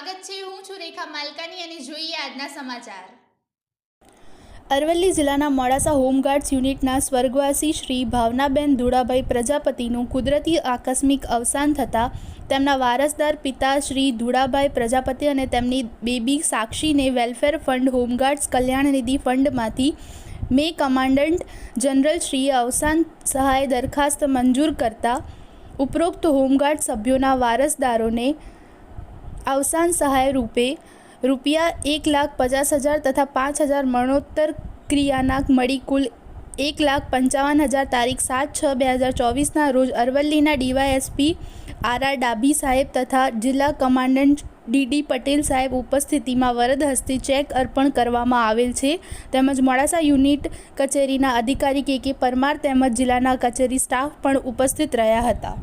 સ્વાગત છે। હું છું રેખા માલકાની અને જોઈએ આજના સમાચાર। અરવલ્લી જિલ્લાના મોડાસા હોમગાર્ડ્સ યુનિટના સ્વર્ગવાસી શ્રી ભાવનાબેન ધુડાભાઈ પ્રજાપતિનું કુદરતી આકસ્મિક અવસાન થતાં તેમના વારસદાર પિતા શ્રી ધુડાભાઈ પ્રજાપતિ અને તેમની બેબી સાક્ષીને વેલફેર ફંડ હોમગાર્ડ્સ કલ્યાણ નિધિ ફંડમાંથી મે કમાન્ડન્ટ જનરલ શ્રીએ અવસાન સહાય દરખાસ્ત મંજૂર કરતા ઉપરોક્ત હોમગાર્ડ સભ્યોના વારસદારોને અવસાન સહાય રૂપે રૂપિયા 1,50,000 તથા 5,000 મરણોત્તર ક્રિયાના મળી કુલ 1,55,000 તારીખ 7/6/2024ના રોજ અરવલ્લીના ડીવાયએસપી આર ડાભી સાહેબ તથા જિલ્લા કમાન્ડન્ટ ડી પટેલ સાહેબ ઉપસ્થિતિમાં વરદ હસ્તે ચેક અર્પણ કરવામાં આવેલ છે। તેમજ મોડાસા યુનિટ કચેરીના અધિકારી કે પરમાર તેમજ જિલ્લાના કચેરી સ્ટાફ પણ ઉપસ્થિત રહ્યા હતા।